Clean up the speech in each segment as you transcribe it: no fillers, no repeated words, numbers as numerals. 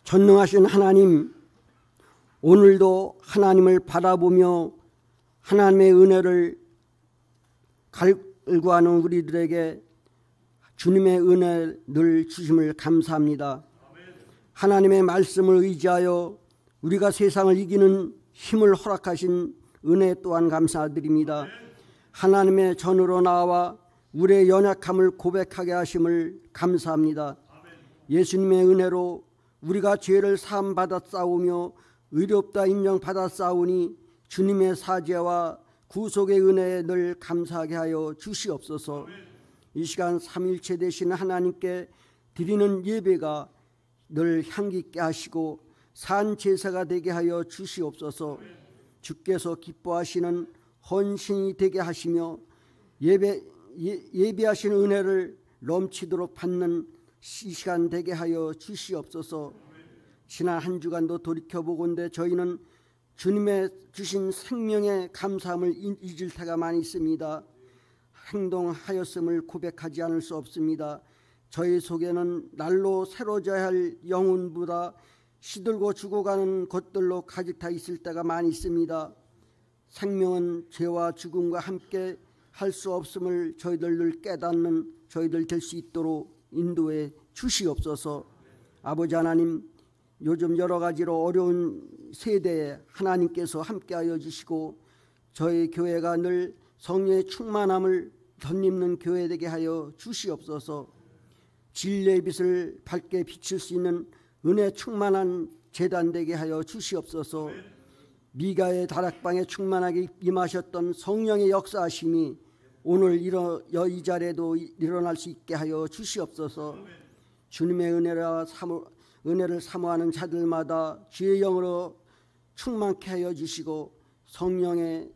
전능하신 하나님, 오늘도 하나님을 바라보며 하나님의 은혜를 갈구하는 우리들에게 주님의 은혜 늘 주심을 감사합니다. 하나님의 말씀을 의지하여 우리가 세상을 이기는 힘을 허락하신 은혜 또한 감사드립니다. 하나님의 전으로 나와 우리의 연약함을 고백하게 하심을 감사합니다. 예수님의 은혜로 우리가 죄를 사함 받아 싸우며 의롭다 인정받아 싸우니 주님의 사죄와 구속의 은혜에 늘 감사하게 하여 주시옵소서. 이 시간 삼위일체 되신 하나님께 드리는 예배가 늘 향기 있게 하시고 산 제사가 되게 하여 주시옵소서. 주께서 기뻐하시는 헌신이 되게 하시며 예배하신 은혜를 넘치도록 받는 이 시간 되게 하여 주시옵소서. 지난 한 주간도 돌이켜보건대 저희는 주님의 주신 생명의 감사함을 잊을 때가 많이 있습니다. 행동하였음을 고백하지 않을 수 없습니다. 저희 속에는 날로 새로져야 할 영혼보다 시들고 죽어가는 것들로 가득 차 있을 때가 많이 있습니다. 생명은 죄와 죽음과 함께 할 수 없음을 저희들 늘 깨닫는 저희들 될 수 있도록 인도해 주시옵소서. 아버지 하나님, 요즘 여러 가지로 어려운 세대에 하나님께서 함께하여 주시고 저희 교회가 늘 성령의 충만함을 덧입는 교회 되게 하여 주시옵소서. 진리의 빛을 밝게 비칠 수 있는 은혜 충만한 제단 되게 하여 주시옵소서. 미가의 다락방에 충만하게 임하셨던 성령의 역사하심이 오늘 이 자리에도 일어날 수 있게 하여 주시옵소서. 주님의 은혜를 사모하는 자들마다 주의 영으로 충만케 하여 주시고 성령의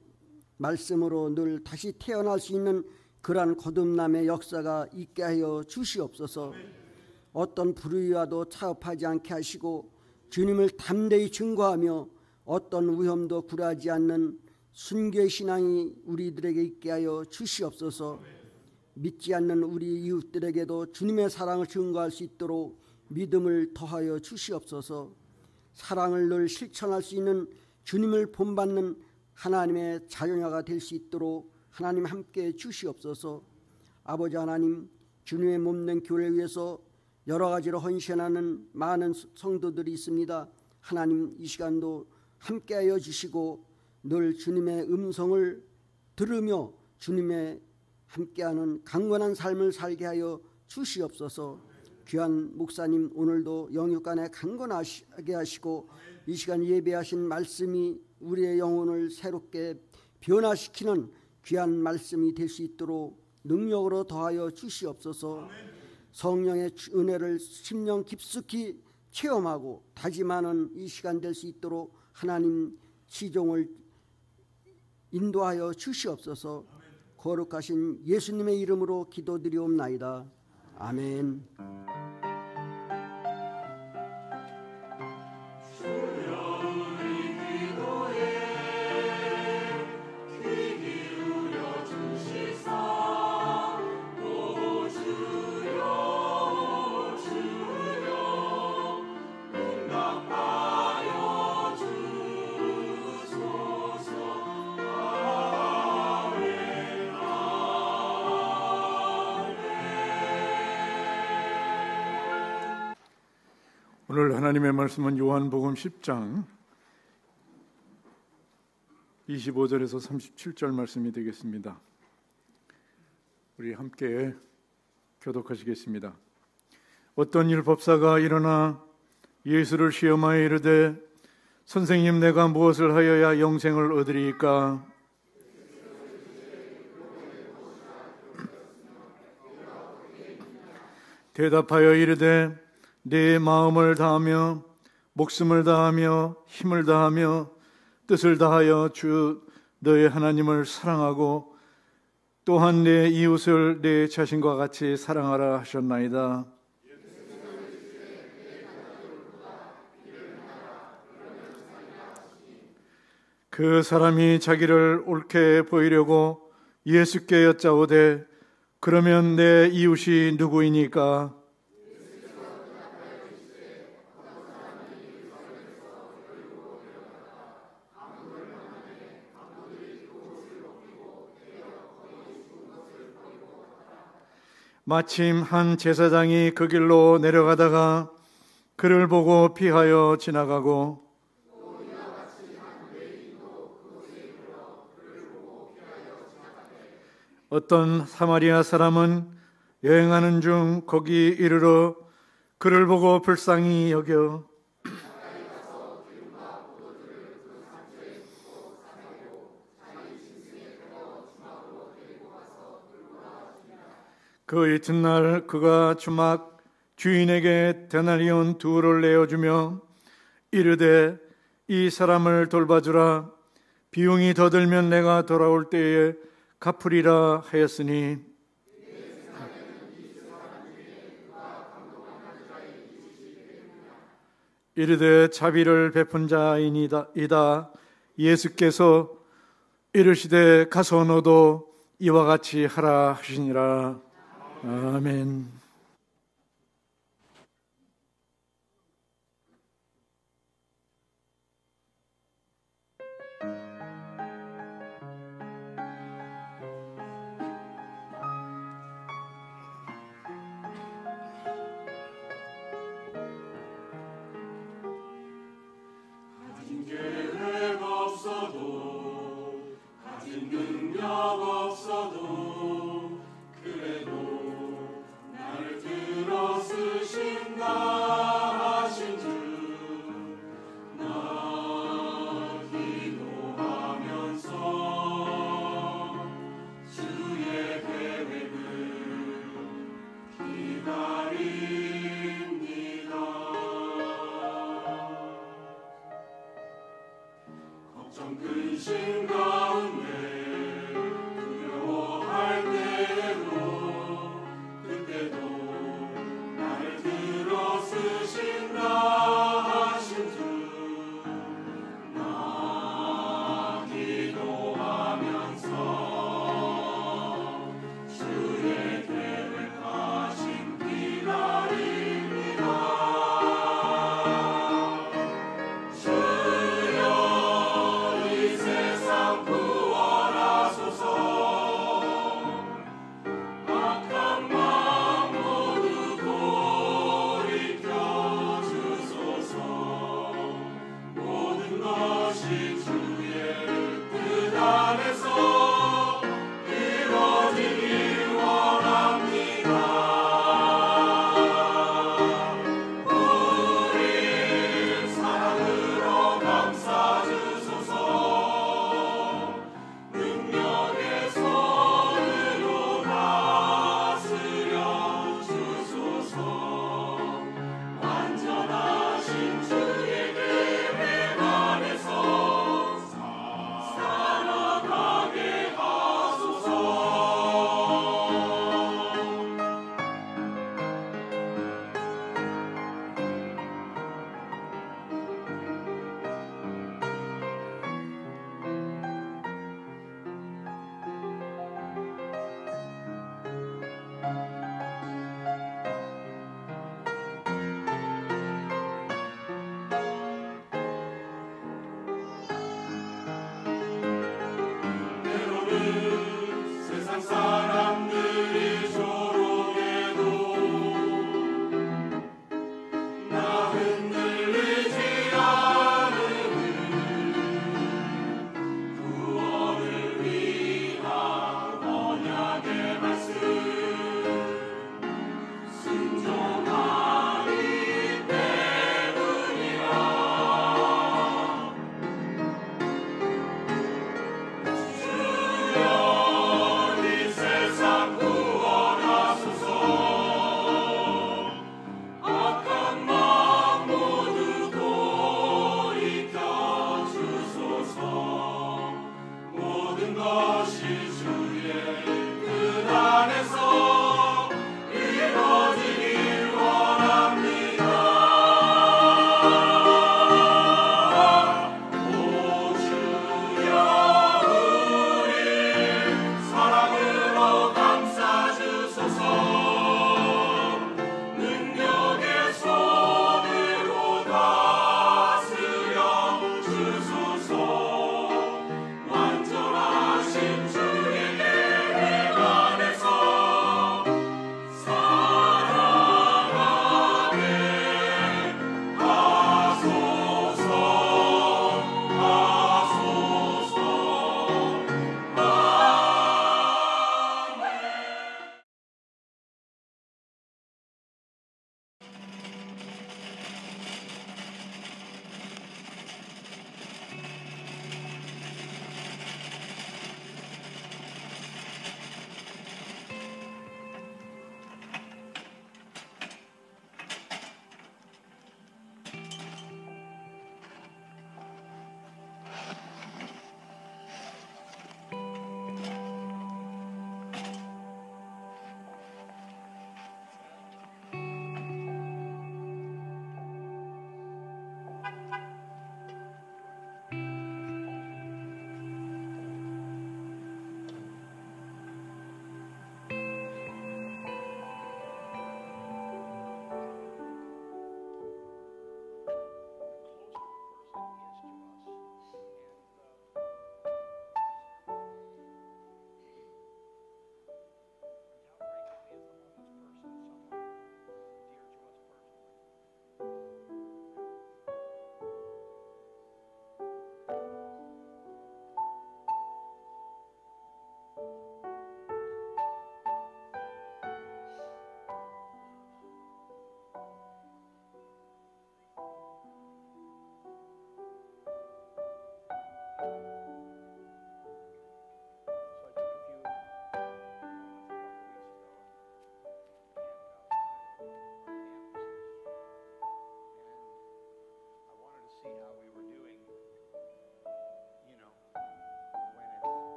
말씀으로 늘 다시 태어날 수 있는 그러한 거듭남의 역사가 있게 하여 주시옵소서. 어떤 불의와도 차업하지 않게 하시고 주님을 담대히 증거하며 어떤 위험도 굴하지 않는 순교의 신앙이 우리들에게 있게 하여 주시옵소서. 믿지 않는 우리 이웃들에게도 주님의 사랑을 증거할 수 있도록 믿음을 더하여 주시옵소서. 사랑을 늘 실천할 수 있는 주님을 본받는 하나님의 자녀가 될 수 있도록 하나님 함께 주시옵소서. 아버지 하나님, 주님의 몸된 교회를 위해서 여러 가지로 헌신하는 많은 성도들이 있습니다. 하나님, 이 시간도 함께하여 주시고 늘 주님의 음성을 들으며 주님의 함께하는 강건한 삶을 살게 하여 주시옵소서. 귀한 목사님, 오늘도 영육간에 강건하게 하시고 이 시간 예배하신 말씀이 우리의 영혼을 새롭게 변화시키는 귀한 말씀이 될 수 있도록 능력으로 더하여 주시옵소서. 성령의 은혜를 심령 깊숙이 체험하고 다짐하는 이 시간 될 수 있도록 하나님 시종을 인도하여 주시옵소서. 거룩하신 예수님의 이름으로 기도드리옵나이다. 아멘. 오늘 하나님의 말씀은 요한복음 10장 25절에서 37절 말씀이 되겠습니다. 우리 함께 교독하시겠습니다. 어떤 율법사가 일어나 예수를 시험하여 이르되 선생님, 내가 무엇을 하여야 영생을 얻으리이까? 대답하여 이르되 내 마음을 다하며 목숨을 다하며 힘을 다하며 뜻을 다하여 주 너의 하나님을 사랑하고 또한 내 이웃을 내 자신과 같이 사랑하라 하셨나이다. 그 사람이 자기를 옳게 보이려고 예수께 여짜오되 그러면 내 이웃이 누구이니까? 마침 한 제사장이 그 길로 내려가다가 그를 보고 피하여 지나가고 어떤 사마리아 사람은 여행하는 중 거기 이르러 그를 보고 불쌍히 여겨 그 이튿날 그가 주막 주인에게 데나리온 2를 내어주며 이르되 이 사람을 돌봐주라. 비용이 더 들면 내가 돌아올 때에 갚으리라 하였으니 이르되 자비를 베푼 자이다. 예수께서 이르시되 가서 너도 이와 같이 하라 하시니라. 아멘. 가진 계획 없어도 가진 능력 없어도 그래도 나를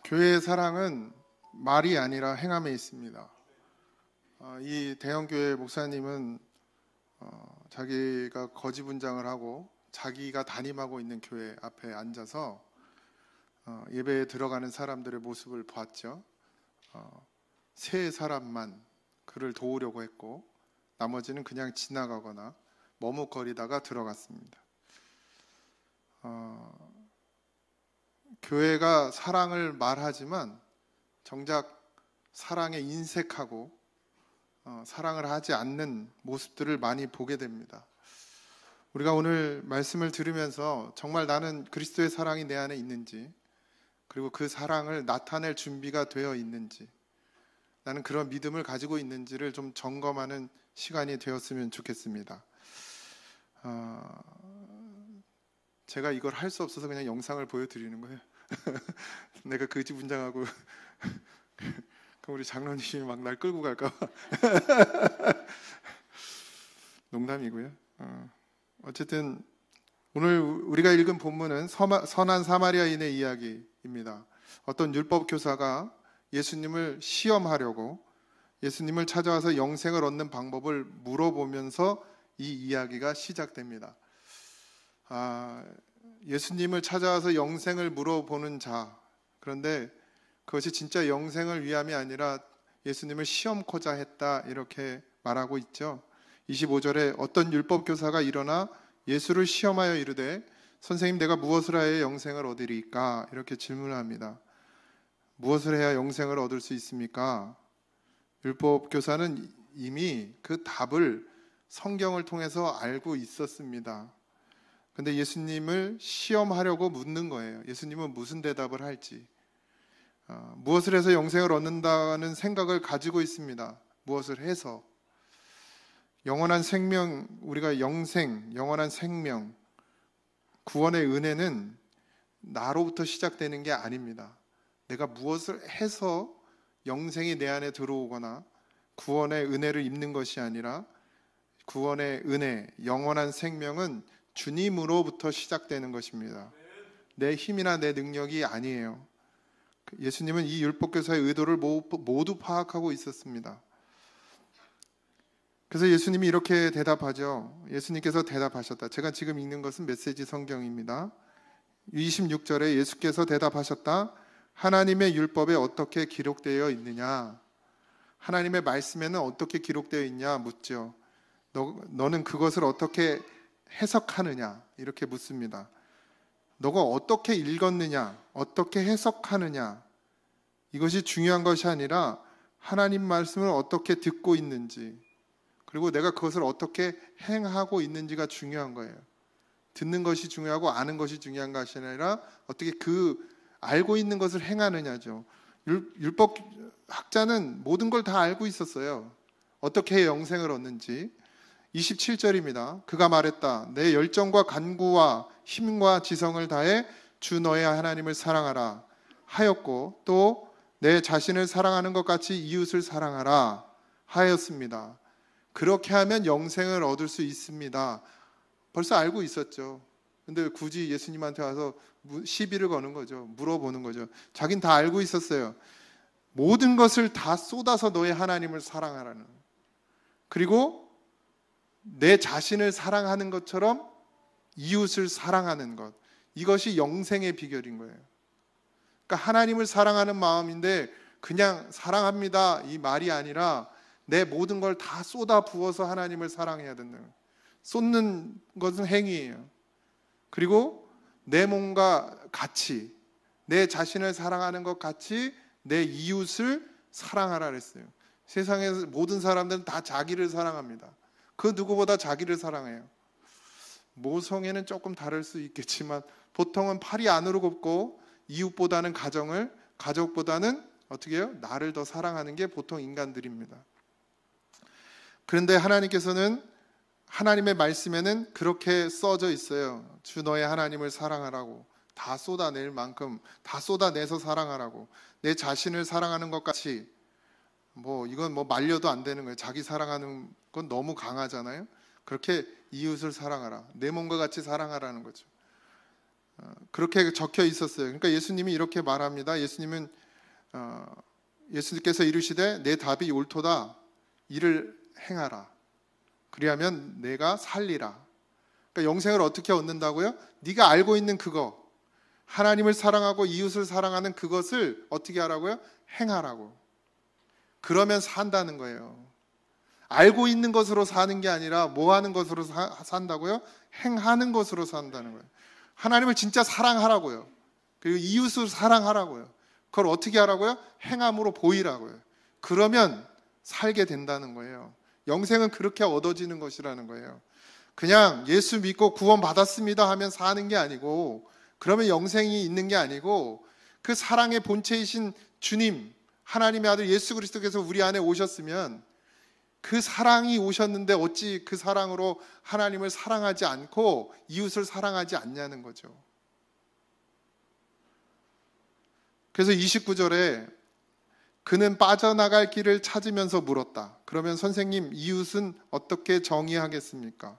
교회의 사랑은 말이 아니라 행함에 있습니다. 이 대형교회 목사님은 자기가 거지분장을 하고 자기가 담임하고 있는 교회 앞에 앉아서 예배에 들어가는 사람들의 모습을 봤죠. 세 사람만 그를 도우려고 했고 나머지는 그냥 지나가거나 머뭇거리다가 들어갔습니다. 교회가 사랑을 말하지만 정작 사랑에 인색하고 사랑을 하지 않는 모습들을 많이 보게 됩니다. 우리가 오늘 말씀을 들으면서 정말 나는 그리스도의 사랑이 내 안에 있는지, 그리고 그 사랑을 나타낼 준비가 되어 있는지, 나는 그런 믿음을 가지고 있는지를 좀 점검하는 시간이 되었으면 좋겠습니다. 제가 이걸 할 수 없어서 그냥 영상을 보여드리는 거예요. 내가 거지분장하고 그럼 우리 장로님이 막 날 끌고 갈까 봐. 농담이고요. 어쨌든 오늘 우리가 읽은 본문은 선한 사마리아인의 이야기입니다. 어떤 율법 교사가 예수님을 시험하려고 예수님을 찾아와서 영생을 얻는 방법을 물어보면서 이 이야기가 시작됩니다. 예수님을 찾아와서 영생을 물어보는 자, 그런데 그것이 진짜 영생을 위함이 아니라 예수님을 시험코자 했다, 이렇게 말하고 있죠. 25절에 어떤 율법교사가 일어나 예수를 시험하여 이르되 선생님, 내가 무엇을 하여 영생을 얻으리까? 이렇게 질문합니다. 무엇을 해야 영생을 얻을 수 있습니까? 율법교사는 이미 그 답을 성경을 통해서 알고 있었습니다. 근데 예수님을 시험하려고 묻는 거예요. 예수님은 무슨 대답을 할지. 무엇을 해서 영생을 얻는다는 생각을 가지고 있습니다. 무엇을 해서. 영원한 생명, 우리가 영생, 영원한 생명, 구원의 은혜는 나로부터 시작되는 게 아닙니다. 내가 무엇을 해서 영생이 내 안에 들어오거나 구원의 은혜를 입는 것이 아니라 구원의 은혜, 영원한 생명은 주님으로부터 시작되는 것입니다. 내 힘이나 내 능력이 아니에요. 예수님은 이 율법교사의 의도를 모두 파악하고 있었습니다. 그래서 예수님이 이렇게 대답하죠. 예수님께서 대답하셨다. 제가 지금 읽는 것은 메시지 성경입니다. 26절에 예수께서 대답하셨다. 하나님의 율법에 어떻게 기록되어 있느냐? 하나님의 말씀에는 어떻게 기록되어 있냐 묻죠. 너는 그것을 어떻게 해석하느냐? 이렇게 묻습니다. 너가 어떻게 읽었느냐? 어떻게 해석하느냐? 이것이 중요한 것이 아니라 하나님 말씀을 어떻게 듣고 있는지, 그리고 내가 그것을 어떻게 행하고 있는지가 중요한 거예요. 듣는 것이 중요하고 아는 것이 중요한 것이 아니라 어떻게 그 알고 있는 것을 행하느냐죠. 율법 학자는 모든 걸 다 알고 있었어요. 어떻게 영생을 얻는지. 27절입니다. 그가 말했다. 내 열정과 간구와 힘과 지성을 다해 주 너의 하나님을 사랑하라 하였고, 또 내 자신을 사랑하는 것 같이 이웃을 사랑하라 하였습니다. 그렇게 하면 영생을 얻을 수 있습니다. 벌써 알고 있었죠. 근데 굳이 예수님한테 와서 시비를 거는 거죠. 물어보는 거죠. 자긴 다 알고 있었어요. 모든 것을 다 쏟아서 너의 하나님을 사랑하라는, 그리고 내 자신을 사랑하는 것처럼 이웃을 사랑하는 것, 이것이 영생의 비결인 거예요. 그러니까 하나님을 사랑하는 마음인데 그냥 사랑합니다 이 말이 아니라 내 모든 걸 다 쏟아 부어서 하나님을 사랑해야 된다. 쏟는 것은 행위예요. 그리고 내 몸과 같이, 내 자신을 사랑하는 것 같이 내 이웃을 사랑하라 그랬어요. 세상에서 모든 사람들은 다 자기를 사랑합니다. 그 누구보다 자기를 사랑해요. 모성애는 조금 다를 수 있겠지만 보통은 팔이 안으로 굽고 이웃보다는 가족보다는 어떻게 해요? 나를 더 사랑하는 게 보통 인간들입니다. 그런데 하나님께서는 하나님의 말씀에는 그렇게 써져 있어요. 주 너의 하나님을 사랑하라고, 다 쏟아낼 만큼 다 쏟아내서 사랑하라고. 내 자신을 사랑하는 것 같이, 이건 말려도 안 되는 거예요. 자기 사랑하는 건 너무 강하잖아요. 그렇게 이웃을 사랑하라, 내 몸과 같이 사랑하라는 거죠. 그렇게 적혀 있었어요. 그러니까 예수님이 이렇게 말합니다. 예수님께서 이르시되 내 답이 옳도다. 이를 행하라. 그리하면 내가 살리라. 그러니까 영생을 어떻게 얻는다고요? 네가 알고 있는 그거, 하나님을 사랑하고 이웃을 사랑하는 그것을 어떻게 하라고요? 행하라고. 그러면 산다는 거예요. 알고 있는 것으로 사는 게 아니라 뭐 하는 것으로 산다고요? 행하는 것으로 산다는 거예요. 하나님을 진짜 사랑하라고요. 그리고 이웃을 사랑하라고요. 그걸 어떻게 하라고요? 행함으로 보이라고요. 그러면 살게 된다는 거예요. 영생은 그렇게 얻어지는 것이라는 거예요. 그냥 예수 믿고 구원 받았습니다 하면 사는 게 아니고, 그러면 영생이 있는 게 아니고, 그 사랑의 본체이신 주님, 하나님의 아들 예수 그리스도께서 우리 안에 오셨으면, 그 사랑이 오셨는데 어찌 그 사랑으로 하나님을 사랑하지 않고 이웃을 사랑하지 않냐는 거죠. 그래서 29절에 그는 빠져나갈 길을 찾으면서 물었다. 그러면 선생님, 이웃은 어떻게 정의하겠습니까?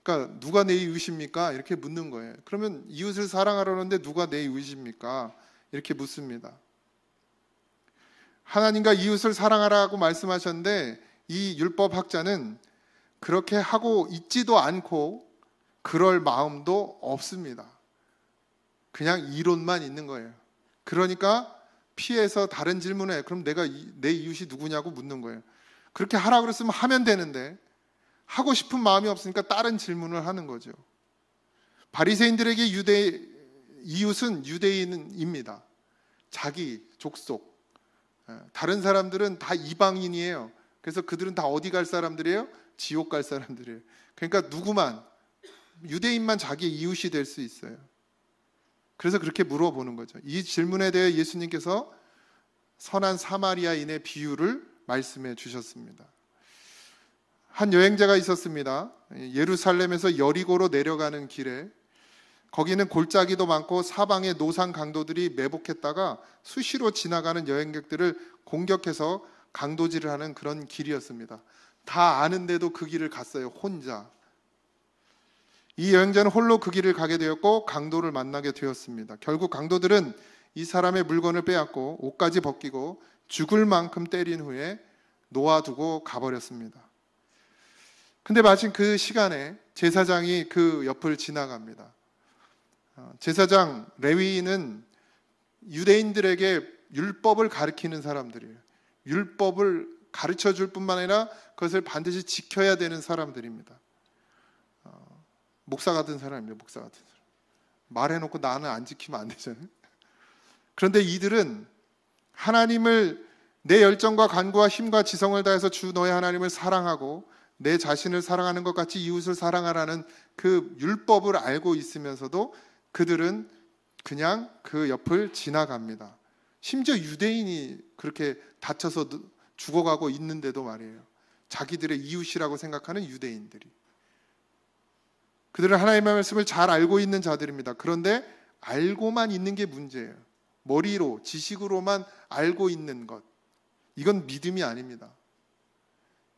그러니까 누가 내 이웃입니까? 이렇게 묻는 거예요. 그러면 이웃을 사랑하라는데 누가 내 이웃입니까? 이렇게 묻습니다. 하나님과 이웃을 사랑하라고 말씀하셨는데 이 율법학자는 그렇게 하고 있지도 않고 그럴 마음도 없습니다. 그냥 이론만 있는 거예요. 그러니까 피해서 다른 질문을 해요. 그럼 내 이웃이 누구냐고 묻는 거예요. 그렇게 하라고 그랬으면 하면 되는데 하고 싶은 마음이 없으니까 다른 질문을 하는 거죠. 바리새인들에게 이웃은 유대인입니다. 자기 족속. 다른 사람들은 다 이방인이에요. 그래서 그들은 다 어디 갈 사람들이에요? 지옥 갈 사람들이에요. 그러니까 누구만, 유대인만 자기의 이웃이 될 수 있어요. 그래서 그렇게 물어보는 거죠. 이 질문에 대해 예수님께서 선한 사마리아인의 비유를 말씀해 주셨습니다. 한 여행자가 있었습니다. 예루살렘에서 여리고로 내려가는 길에 거기는 골짜기도 많고 사방에 노상 강도들이 매복했다가 수시로 지나가는 여행객들을 공격해서 강도질을 하는 그런 길이었습니다. 다 아는데도 그 길을 갔어요. 혼자. 이 여행자는 홀로 그 길을 가게 되었고 강도를 만나게 되었습니다. 결국 강도들은 이 사람의 물건을 빼앗고 옷까지 벗기고 죽을 만큼 때린 후에 놓아두고 가버렸습니다. 근데 마침 그 시간에 제사장이 그 옆을 지나갑니다. 제사장 레위인은 유대인들에게 율법을 가르치는 사람들이에요. 율법을 가르쳐 줄 뿐만 아니라 그것을 반드시 지켜야 되는 사람들입니다. 목사 같은 사람입니다. 목사 같은 사람. 말해놓고 나는 안 지키면 안 되잖아요. 그런데 이들은 하나님을 내 열정과 간구와 힘과 지성을 다해서 주 너의 하나님을 사랑하고 내 자신을 사랑하는 것 같이 이웃을 사랑하라는 그 율법을 알고 있으면서도 그들은 그냥 그 옆을 지나갑니다. 심지어 유대인이 그렇게 다쳐서 죽어가고 있는데도 말이에요. 자기들의 이웃이라고 생각하는 유대인들이. 그들은 하나님의 말씀을 잘 알고 있는 자들입니다. 그런데 알고만 있는 게 문제예요. 머리로, 지식으로만 알고 있는 것. 이건 믿음이 아닙니다.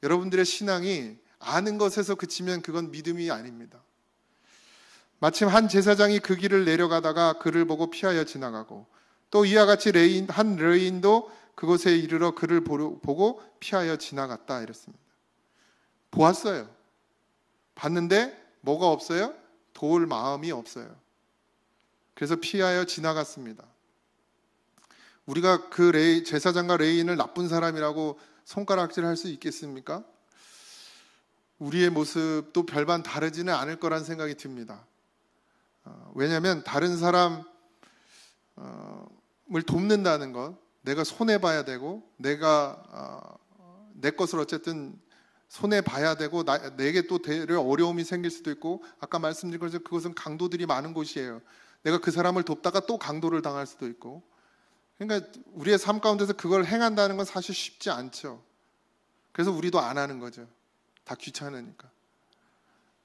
여러분들의 신앙이 아는 것에서 그치면 그건 믿음이 아닙니다. 마침 한 제사장이 그 길을 내려가다가 그를 보고 피하여 지나가고 또 이와 같이 한 레위인도 그곳에 이르러 그를 보고 피하여 지나갔다 이랬습니다. 보았어요. 봤는데 뭐가 없어요? 도울 마음이 없어요. 그래서 피하여 지나갔습니다. 우리가 그 제사장과 레위인을 나쁜 사람이라고 손가락질할 수 있겠습니까? 우리의 모습도 별반 다르지는 않을 거란 생각이 듭니다. 왜냐하면 다른 사람을 돕는다는 것, 내가 손해봐야 되고 내가 내 것을 어쨌든 손해봐야 되고 내게 또 대려 어려움이 생길 수도 있고 아까 말씀드린 것처럼 그것은 강도들이 많은 곳이에요. 내가 그 사람을 돕다가 또 강도를 당할 수도 있고 그러니까 우리의 삶 가운데서 그걸 행한다는 건 사실 쉽지 않죠. 그래서 우리도 안 하는 거죠. 다 귀찮으니까.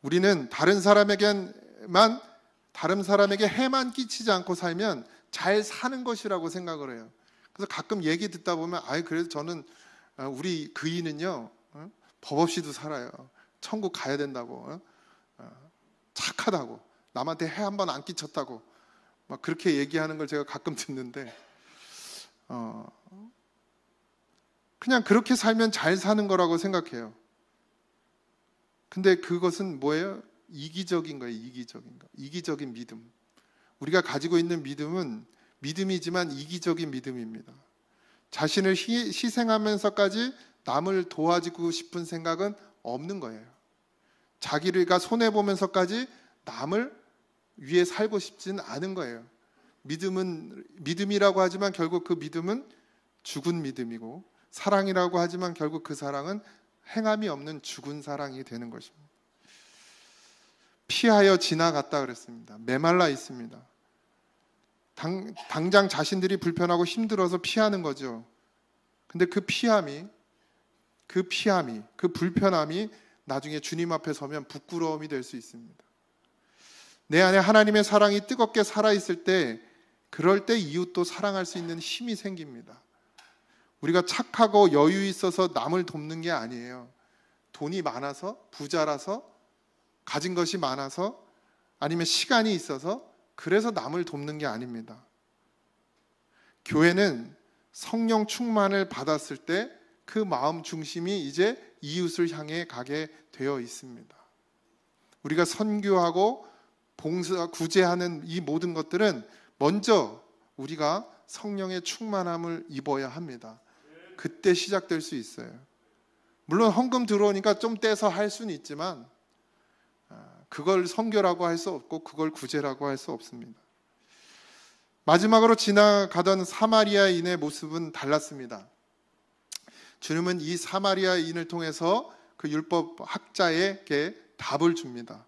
우리는 다른 사람에게 해만 끼치지 않고 살면 잘 사는 것이라고 생각을 해요. 그래서 가끔 얘기 듣다 보면 그래도 저는 우리 그이는요 법 없이도 살아요. 천국 가야 된다고 착하다고 남한테 해 한 번 안 끼쳤다고 막 그렇게 얘기하는 걸 제가 가끔 듣는데 그냥 그렇게 살면 잘 사는 거라고 생각해요. 근데 그것은 뭐예요? 이기적인 거예요. 이기적인 믿음. 우리가 가지고 있는 믿음은 믿음이지만 이기적인 믿음입니다. 자신을 희생하면서까지 남을 도와주고 싶은 생각은 없는 거예요. 자기가 손해보면서까지 남을 위해 살고 싶지는 않은 거예요. 믿음이라고 하지만 결국 그 믿음은 죽은 믿음이고, 사랑이라고 하지만 결국 그 사랑은 행함이 없는 죽은 사랑이 되는 것입니다. 피하여 지나갔다 그랬습니다. 메말라 있습니다. 당장 자신들이 불편하고 힘들어서 피하는 거죠. 근데 그 피함이, 그 불편함이 나중에 주님 앞에 서면 부끄러움이 될 수 있습니다. 내 안에 하나님의 사랑이 뜨겁게 살아있을 때, 그럴 때 이웃도 사랑할 수 있는 힘이 생깁니다. 우리가 착하고 여유 있어서 남을 돕는 게 아니에요. 돈이 많아서, 부자라서, 가진 것이 많아서, 아니면 시간이 있어서 그래서 남을 돕는 게 아닙니다. 교회는 성령 충만을 받았을 때 그 마음 중심이 이제 이웃을 향해 가게 되어 있습니다. 우리가 선교하고 봉사, 구제하는 이 모든 것들은 먼저 우리가 성령의 충만함을 입어야 합니다. 그때 시작될 수 있어요. 물론 헌금 들어오니까 좀 떼서 할 수는 있지만 그걸 선교라고 할 수 없고 그걸 구제라고 할 수 없습니다. 마지막으로 지나가던 사마리아인의 모습은 달랐습니다. 주님은 이 사마리아인을 통해서 그 율법 학자에게 답을 줍니다.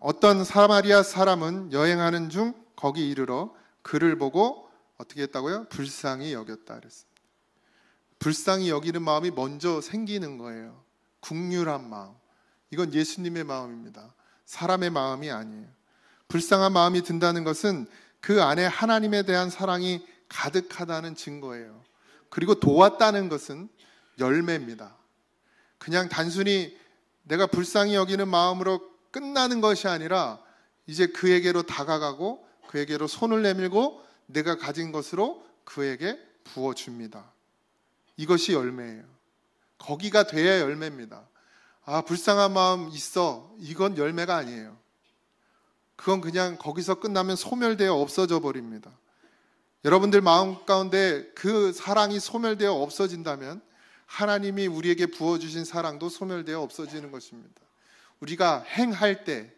어떤 사마리아 사람은 여행하는 중 거기 이르러 그를 보고 어떻게 했다고요? 불쌍히 여겼다 그랬습니다. 불쌍히 여기는 마음이 먼저 생기는 거예요. 국률한 마음. 이건 예수님의 마음입니다. 사람의 마음이 아니에요. 불쌍한 마음이 든다는 것은 그 안에 하나님에 대한 사랑이 가득하다는 증거예요. 그리고 도왔다는 것은 열매입니다. 그냥 단순히 내가 불쌍히 여기는 마음으로 끝나는 것이 아니라 이제 그에게로 다가가고 그에게로 손을 내밀고 내가 가진 것으로 그에게 부어줍니다. 이것이 열매예요. 거기가 돼야 열매입니다. 아, 불쌍한 마음 있어. 이건 열매가 아니에요. 그건 그냥 거기서 끝나면 소멸되어 없어져 버립니다. 여러분들 마음 가운데 그 사랑이 소멸되어 없어진다면 하나님이 우리에게 부어주신 사랑도 소멸되어 없어지는 것입니다. 우리가 행할 때,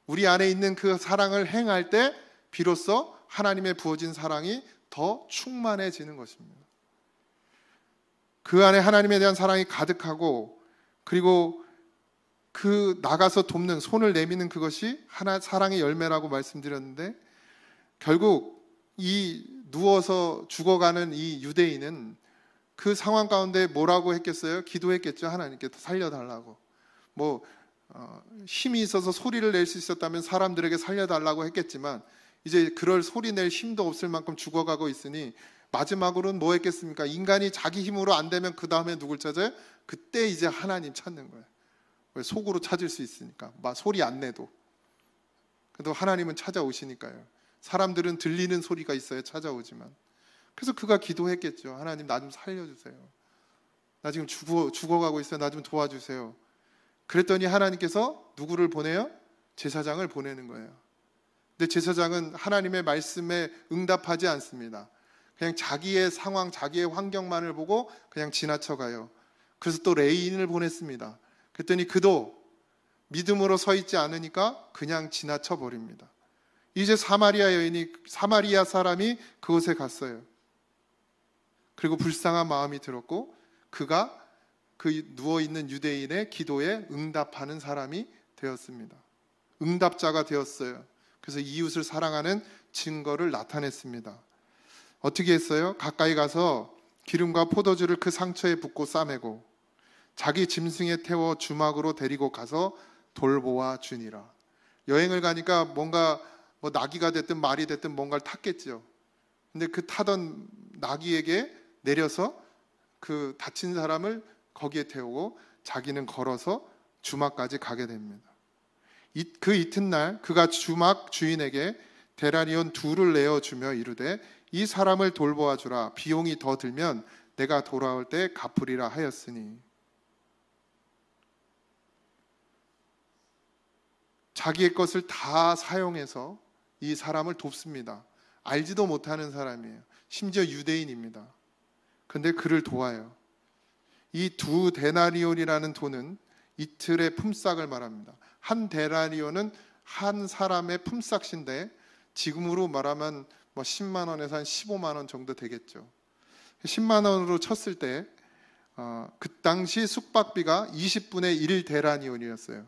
우리 안에 있는 그 사랑을 행할 때 비로소 하나님의 부어진 사랑이 더 충만해지는 것입니다. 그 안에 하나님에 대한 사랑이 가득하고, 그리고 그 나가서 돕는, 손을 내미는 그것이 사랑의 열매라고 말씀드렸는데, 결국 이 누워서 죽어가는 이 유대인은 그 상황 가운데 뭐라고 했겠어요? 기도했겠죠. 하나님께 살려달라고. 힘이 있어서 소리를 낼 수 있었다면 사람들에게 살려달라고 했겠지만 이제 그럴 소리 낼 힘도 없을 만큼 죽어가고 있으니 마지막으로는 뭐 했겠습니까? 인간이 자기 힘으로 안 되면 그 다음에 누굴 찾아요? 그때 이제 하나님 찾는 거예요. 왜? 속으로 찾을 수 있으니까. 소리 안 내도. 그래도 하나님은 찾아오시니까요. 사람들은 들리는 소리가 있어야 찾아오지만. 그래서 그가 기도했겠죠. 하나님 나 좀 살려주세요. 나 지금 죽어가고 있어요. 나 좀 도와주세요. 그랬더니 하나님께서 누구를 보내요? 제사장을 보내는 거예요. 근데 제사장은 하나님의 말씀에 응답하지 않습니다. 그냥 자기의 상황, 자기의 환경만을 보고 그냥 지나쳐가요. 그래서 또 레위인을 보냈습니다. 그랬더니 그도 믿음으로 서 있지 않으니까 그냥 지나쳐 버립니다. 이제 사마리아 사람이 그곳에 갔어요. 그리고 불쌍한 마음이 들었고 그가 그 누워있는 유대인의 기도에 응답하는 사람이 되었습니다. 응답자가 되었어요. 그래서 이웃을 사랑하는 증거를 나타냈습니다. 어떻게 했어요? 가까이 가서 기름과 포도주를 그 상처에 붓고 싸매고 자기 짐승에 태워 주막으로 데리고 가서 돌보아 주니라. 여행을 가니까 뭔가 나귀가 됐든 말이 됐든 뭔가를 탔겠죠. 근데 그 타던 나귀에게 내려서 그 다친 사람을 거기에 태우고 자기는 걸어서 주막까지 가게 됩니다. 그 이튿날 그가 주막 주인에게 데나리온 2를 내어주며 이르되 이 사람을 돌보아 주라. 비용이 더 들면 내가 돌아올 때 갚으리라 하였으니. 자기의 것을 다 사용해서 이 사람을 돕습니다. 알지도 못하는 사람이에요. 심지어 유대인입니다. 근데 그를 도와요. 이 2 데나리온이라는 돈은 이틀의 품삯을 말합니다. 한 데나리온은 한 사람의 품삯인데 지금으로 말하면 10만 원에서 한 15만 원 정도 되겠죠. 10만 원으로 쳤을 때 그 당시 숙박비가 20분의 1 데나리온이었어요.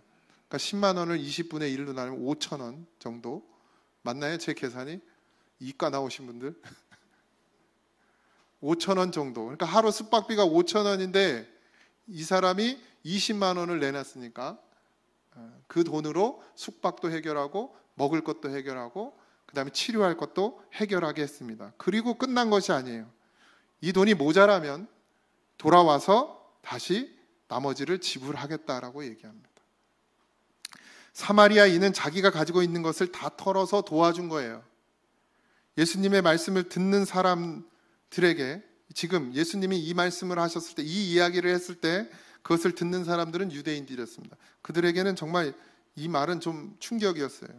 그러니까 10만 원을 20분의 1로 나누면 5천 원 정도. 맞나요? 제 계산이? 이과 나오신 분들? 5천 원 정도. 그러니까 하루 숙박비가 5천 원인데 이 사람이 20만 원을 내놨으니까 그 돈으로 숙박도 해결하고 먹을 것도 해결하고 그 다음에 치료할 것도 해결하게 했습니다. 그리고 끝난 것이 아니에요. 이 돈이 모자라면 돌아와서 다시 나머지를 지불하겠다라고 얘기합니다. 사마리아인은 자기가 가지고 있는 것을 다 털어서 도와준 거예요. 예수님의 말씀을 듣는 사람들에게 지금 예수님이 이 말씀을 하셨을 때, 이 이야기를 했을 때 그것을 듣는 사람들은 유대인들이었습니다. 그들에게는 정말 이 말은 좀 충격이었어요.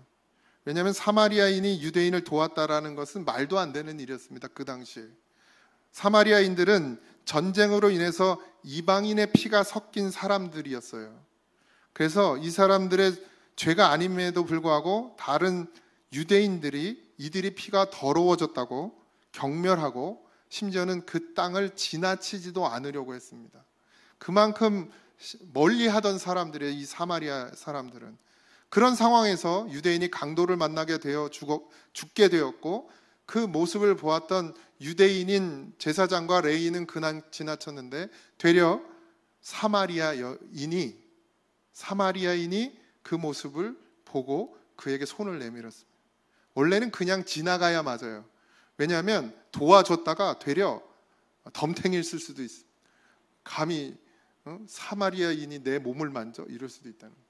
왜냐하면 사마리아인이 유대인을 도왔다라는 것은 말도 안 되는 일이었습니다. 그 당시에. 사마리아인들은 전쟁으로 인해서 이방인의 피가 섞인 사람들이었어요. 그래서 이 사람들의 죄가 아님에도 불구하고 다른 유대인들이 이들이 피가 더러워졌다고 경멸하고 심지어는 그 땅을 지나치지도 않으려고 했습니다. 그만큼 멀리 하던 사람들의 이 사마리아 사람들은 그런 상황에서 유대인이 강도를 만나게 되어 죽게 되었고 그 모습을 보았던 유대인인 제사장과 레위인은 그냥 지나쳤는데 되려 사마리아인이 그 모습을 보고 그에게 손을 내밀었습니다. 원래는 그냥 지나가야 맞아요. 왜냐하면 도와줬다가 되려 덤탱이를 쓸 수도 있어요. 감히 사마리아인이 내 몸을 만져? 이럴 수도 있다는 거예요.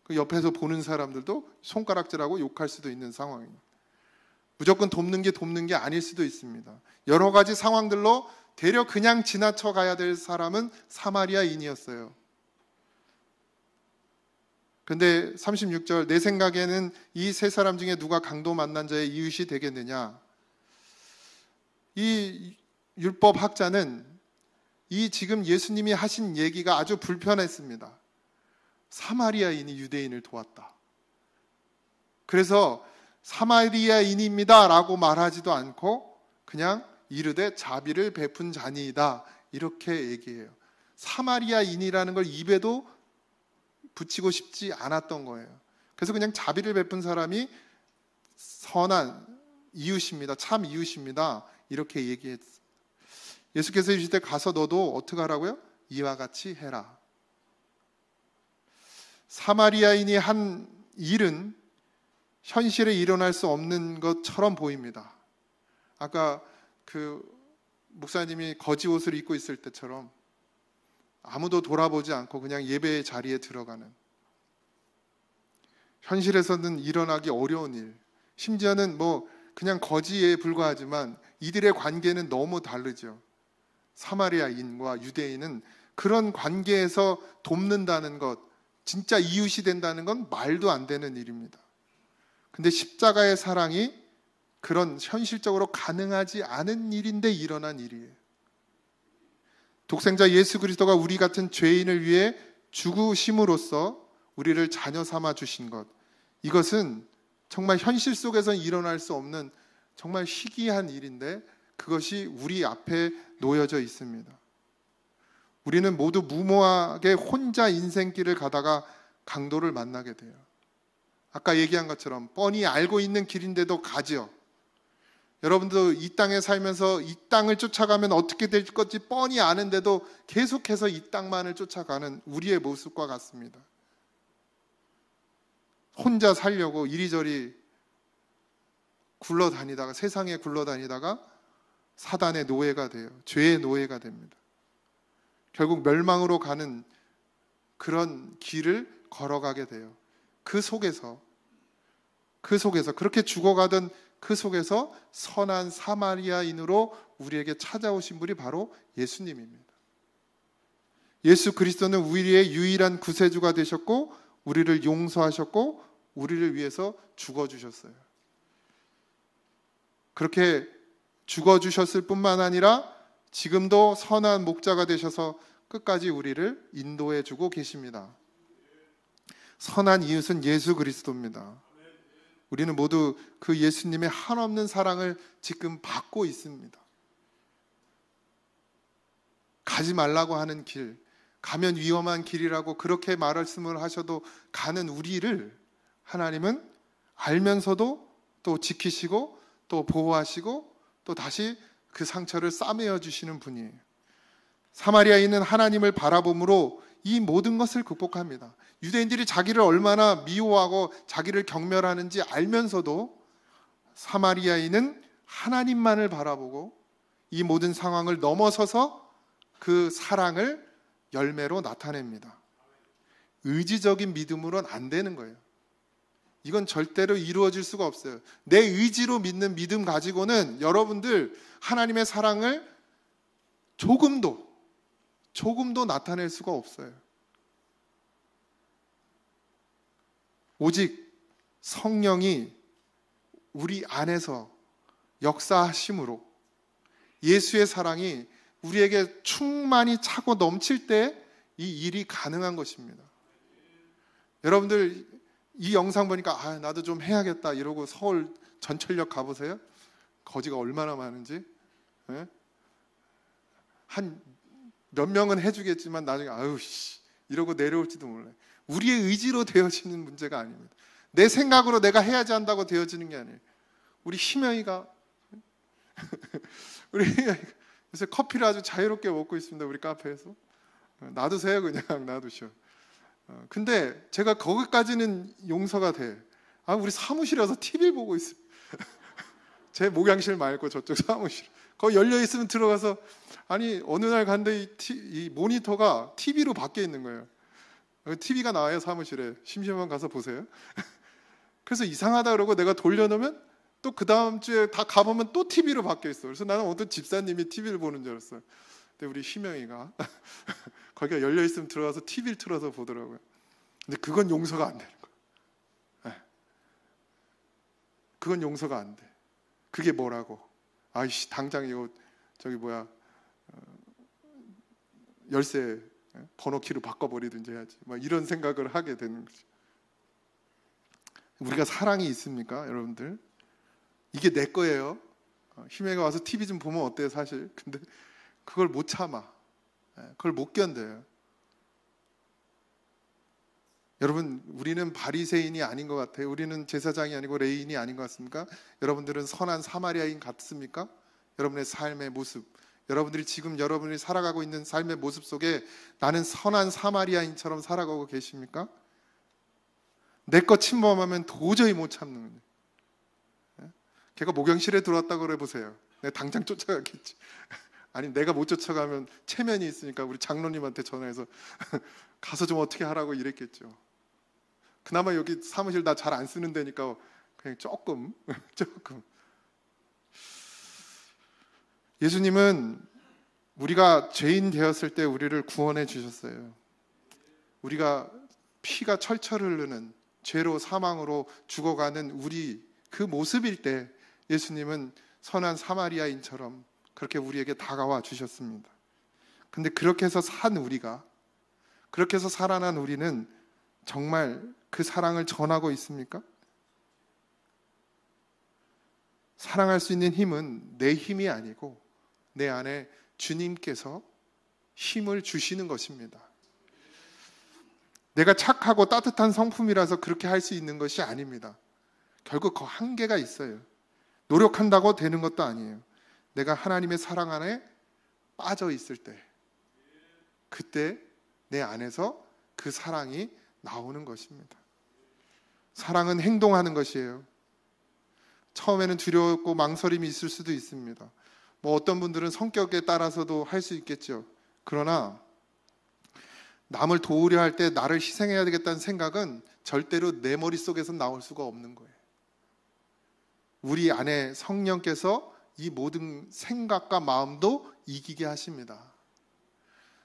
그 옆에서 보는 사람들도 손가락질하고 욕할 수도 있는 상황입니다. 무조건 돕는 게 아닐 수도 있습니다. 여러 가지 상황들로 되려 그냥 지나쳐 가야 될 사람은 사마리아인이었어요. 근데 36절 내 생각에는 이 세 사람 중에 누가 강도 만난 자의 이웃이 되겠느냐. 이 율법 학자는 이 지금 예수님이 하신 얘기가 아주 불편했습니다. 사마리아인이 유대인을 도왔다. 그래서 사마리아인입니다 라고 말하지도 않고 그냥 이르되 자비를 베푼 자니이다 이렇게 얘기해요. 사마리아인이라는 걸 입에도 붙이고 싶지 않았던 거예요. 그래서 그냥 자비를 베푼 사람이 선한 이웃입니다. 참 이웃입니다. 이렇게 얘기했어요. 예수께서 이르실 때 가서 너도 어떻게 하라고요? 이와 같이 해라. 사마리아인이 한 일은 현실에 일어날 수 없는 것처럼 보입니다. 아까 그 목사님이 거지 옷을 입고 있을 때처럼 아무도 돌아보지 않고 그냥 예배의 자리에 들어가는, 현실에서는 일어나기 어려운 일, 심지어는 그냥 거지에 불과하지만 이들의 관계는 너무 다르죠. 사마리아인과 유대인은 그런 관계에서 돕는다는 것, 진짜 이웃이 된다는 건 말도 안 되는 일입니다. 근데 십자가의 사랑이 그런 현실적으로 가능하지 않은 일인데 일어난 일이에요. 독생자 예수 그리스도가 우리 같은 죄인을 위해 죽으심으로써 우리를 자녀 삼아 주신 것, 이것은 정말 현실 속에서는 일어날 수 없는 정말 희귀한 일인데 그것이 우리 앞에 놓여져 있습니다. 우리는 모두 무모하게 혼자 인생길을 가다가 강도를 만나게 돼요. 아까 얘기한 것처럼 뻔히 알고 있는 길인데도 가죠. 여러분도 이 땅에 살면서 이 땅을 쫓아가면 어떻게 될 건지 뻔히 아는데도 계속해서 이 땅만을 쫓아가는 우리의 모습과 같습니다. 혼자 살려고 이리저리 굴러다니다가, 세상에 굴러다니다가 사단의 노예가 돼요. 죄의 노예가 됩니다. 결국 멸망으로 가는 그런 길을 걸어가게 돼요. 그 속에서 그렇게 죽어가던 그 속에서 선한 사마리아인으로 우리에게 찾아오신 분이 바로 예수님입니다. 예수 그리스도는 우리의 유일한 구세주가 되셨고 우리를 용서하셨고 우리를 위해서 죽어주셨어요. 그렇게 죽어주셨을 뿐만 아니라 지금도 선한 목자가 되셔서 끝까지 우리를 인도해 주고 계십니다. 선한 이웃은 예수 그리스도입니다. 우리는 모두 그 예수님의 한없는 사랑을 지금 받고 있습니다. 가지 말라고 하는 길, 가면 위험한 길이라고 그렇게 말씀을 하셔도 가는 우리를 하나님은 알면서도 또 지키시고 또 보호하시고 또 다시 그 상처를 싸매어 주시는 분이에요. 사마리아인은 하나님을 바라봄으로 이 모든 것을 극복합니다. 유대인들이 자기를 얼마나 미워하고 자기를 경멸하는지 알면서도 사마리아인은 하나님만을 바라보고 이 모든 상황을 넘어서서 그 사랑을 열매로 나타냅니다. 의지적인 믿음으로는 안 되는 거예요. 이건 절대로 이루어질 수가 없어요. 내 의지로 믿는 믿음 가지고는 여러분들 하나님의 사랑을 조금도 나타낼 수가 없어요. 오직 성령이 우리 안에서 역사하심으로 예수의 사랑이 우리에게 충만히 차고 넘칠 때 이 일이 가능한 것입니다. 여러분들 이 영상 보니까 나도 좀 해야겠다 이러고 서울 전철역 가보세요. 거지가 얼마나 많은지. 네? 한 몇 명은 해주겠지만 나중에 이러고 내려올지도 몰라요. 우리의 의지로 되어지는 문제가 아닙니다. 내 생각으로 내가 해야지 한다고 되어지는 게 아니에요. 우리 희명이가 요새 커피를 아주 자유롭게 먹고 있습니다. 우리 카페에서. 놔두세요. 그냥 놔두셔. 근데 제가 거기까지는 용서가 돼. 우리 사무실에 와서 TV 보고 있어요. 제 목양실 말고 저쪽 사무실. 거기 열려 있으면 들어가서 어느 날 갔는데 이 모니터가 TV로 바뀌어 있는 거예요. TV가 나와요 사무실에. 심심하면 가서 보세요. 그래서 이상하다 그러고 내가 돌려놓으면 또 그 다음 주에 다 가보면 또 TV로 바뀌어 있어. 그래서 나는 어떤 집사님이 TV를 보는 줄 알았어요. 근데 우리 희명이가 거기가 열려 있으면 들어가서 TV를 틀어서 보더라고요. 근데 그건 용서가 안 되는 거예요. 그건 용서가 안 돼. 그게 뭐라고? 당장 이거 열쇠 번호키로 바꿔버리든지 해야지. 이런 생각을 하게 되는 거죠. 우리가 사랑이 있습니까, 여러분들? 이게 내 거예요. 희명이가 와서 TV 좀 보면 어때요, 사실? 근데 그걸 못 참아. 그걸 못 견뎌요. 여러분, 우리는 바리새인이 아닌 것 같아요. 우리는 제사장이 아니고 레위인이 아닌 것 같습니까? 여러분들은 선한 사마리아인 같습니까? 여러분의 삶의 모습, 여러분들이 지금 여러분이 살아가고 있는 삶의 모습 속에 나는 선한 사마리아인처럼 살아가고 계십니까? 내 거 침범하면 도저히 못 참는 거예요. 걔가 목욕실에 들어왔다고 그래 보세요. 내가 당장 쫓아가겠지. 내가 못 쫓아가면 체면이 있으니까 우리 장로님한테 전화해서 가서 좀 어떻게 하라고 이랬겠죠. 그나마 여기 사무실 나 잘 안 쓰는 데니까 그냥 조금. 예수님은 우리가 죄인 되었을 때 우리를 구원해 주셨어요. 우리가 피가 철철 흐르는 죄로 사망으로 죽어가는 우리 그 모습일 때 예수님은 선한 사마리아인처럼 그렇게 우리에게 다가와 주셨습니다. 근데 그렇게 해서 그렇게 해서 살아난 우리는 정말 그 사랑을 전하고 있습니까? 사랑할 수 있는 힘은 내 힘이 아니고 내 안에 주님께서 힘을 주시는 것입니다. 내가 착하고 따뜻한 성품이라서 그렇게 할 수 있는 것이 아닙니다. 결국 그 한계가 있어요. 노력한다고 되는 것도 아니에요. 내가 하나님의 사랑 안에 빠져 있을 때, 그때 내 안에서 그 사랑이 나오는 것입니다. 사랑은 행동하는 것이에요. 처음에는 두려웠고 망설임이 있을 수도 있습니다. 어떤 분들은 성격에 따라서도 할 수 있겠죠. 그러나 남을 도우려 할 때 나를 희생해야 되겠다는 생각은 절대로 내 머릿속에서 나올 수가 없는 거예요. 우리 안에 성령께서 이 모든 생각과 마음도 이기게 하십니다.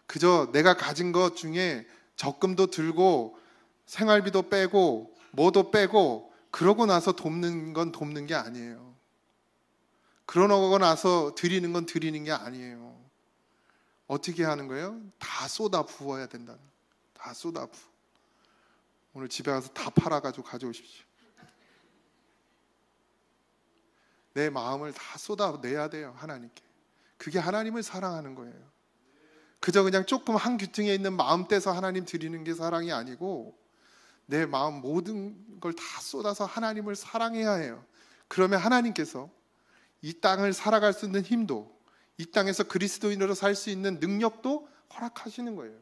그저 내가 가진 것 중에 적금도 들고 생활비도 빼고 뭐도 빼고 그러고 나서 돕는 건 돕는 게 아니에요. 그러고 나서 드리는 건 드리는 게 아니에요. 어떻게 하는 거예요? 다 쏟아 부어야 된다. 다 쏟아 부어. 오늘 집에 가서 다 팔아가지고 가져오십시오. 내 마음을 다 쏟아내야 돼요. 하나님께. 그게 하나님을 사랑하는 거예요. 그저 그냥 조금 한 귀퉁이에 있는 마음 떼서 하나님 드리는 게 사랑이 아니고 내 마음 모든 걸 다 쏟아서 하나님을 사랑해야 해요. 그러면 하나님께서 이 땅을 살아갈 수 있는 힘도, 이 땅에서 그리스도인으로 살 수 있는 능력도 허락하시는 거예요.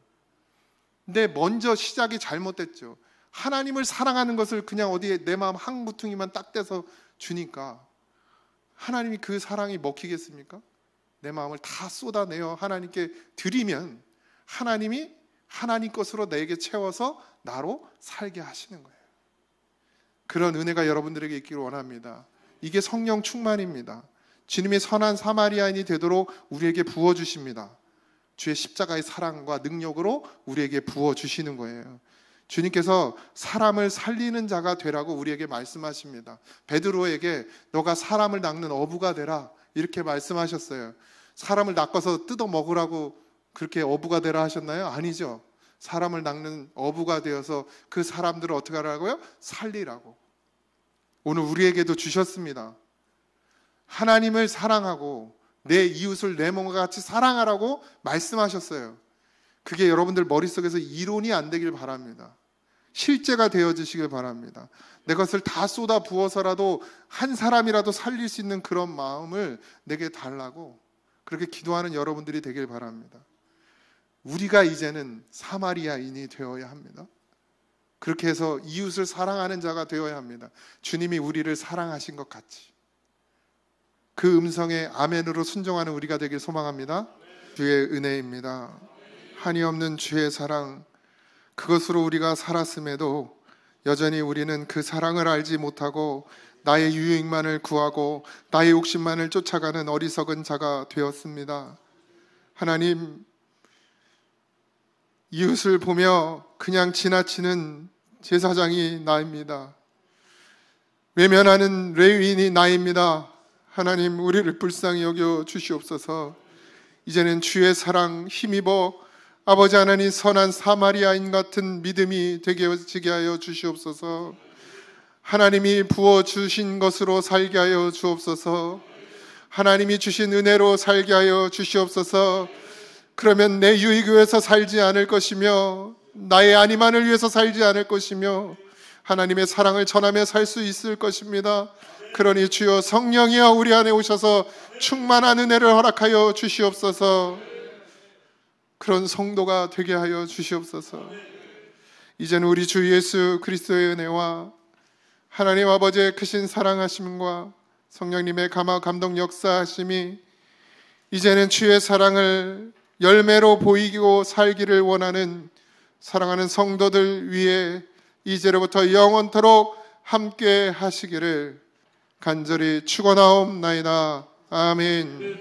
근데 먼저 시작이 잘못됐죠. 하나님을 사랑하는 것을 그냥 어디에 내 마음 한 구퉁이만 딱 떼서 주니까 하나님이 그 사랑이 먹히겠습니까? 내 마음을 다 쏟아내어 하나님께 드리면 하나님이 하나님 것으로 내게 채워서 나로 살게 하시는 거예요. 그런 은혜가 여러분들에게 있기를 원합니다. 이게 성령 충만입니다. 주님이 선한 사마리아인이 되도록 우리에게 부어주십니다. 주의 십자가의 사랑과 능력으로 우리에게 부어주시는 거예요. 주님께서 사람을 살리는 자가 되라고 우리에게 말씀하십니다. 베드로에게 너가 사람을 낚는 어부가 되라 이렇게 말씀하셨어요. 사람을 낚아서 뜯어 먹으라고 그렇게 어부가 되라 하셨나요? 아니죠. 사람을 낚는 어부가 되어서 그 사람들을 어떻게 하라고요? 살리라고. 오늘 우리에게도 주셨습니다. 하나님을 사랑하고 내 이웃을 내 몸과 같이 사랑하라고 말씀하셨어요. 그게 여러분들 머릿속에서 이론이 안 되길 바랍니다. 실제가 되어지시길 바랍니다. 내 것을 다 쏟아 부어서라도 한 사람이라도 살릴 수 있는 그런 마음을 내게 달라고 그렇게 기도하는 여러분들이 되길 바랍니다. 우리가 이제는 사마리아인이 되어야 합니다. 그렇게 해서 이웃을 사랑하는 자가 되어야 합니다. 주님이 우리를 사랑하신 것 같이. 그 음성에 아멘으로 순종하는 우리가 되길 소망합니다. 주의 은혜입니다. 한이 없는 주의 사랑, 그것으로 우리가 살았음에도 여전히 우리는 그 사랑을 알지 못하고 나의 유익만을 구하고 나의 욕심만을 쫓아가는 어리석은 자가 되었습니다. 하나님, 이웃을 보며 그냥 지나치는 제사장이 나입니다. 외면하는 레위인이 나입니다. 하나님, 우리를 불쌍히 여겨 주시옵소서. 이제는 주의 사랑 힘입어 아버지 하나님 선한 사마리아인 같은 믿음이 되게 하여 주시옵소서. 하나님이 부어주신 것으로 살게 하여 주옵소서. 하나님이 주신 은혜로 살게 하여 주시옵소서. 그러면 내 유익을 위해서 살지 않을 것이며 나의 안위만을 위해서 살지 않을 것이며 하나님의 사랑을 전하며 살 수 있을 것입니다. 그러니 주여 성령이여 우리 안에 오셔서 충만한 은혜를 허락하여 주시옵소서. 그런 성도가 되게 하여 주시옵소서. 이제는 우리 주 예수 그리스도의 은혜와 하나님 아버지의 크신 사랑하심과 성령님의 감동 역사하심이 이제는 주의 사랑을 열매로 보이고 살기를 원하는 사랑하는 성도들 위해 이제로부터 영원토록 함께 하시기를 간절히 축원하옵나이다. 아멘.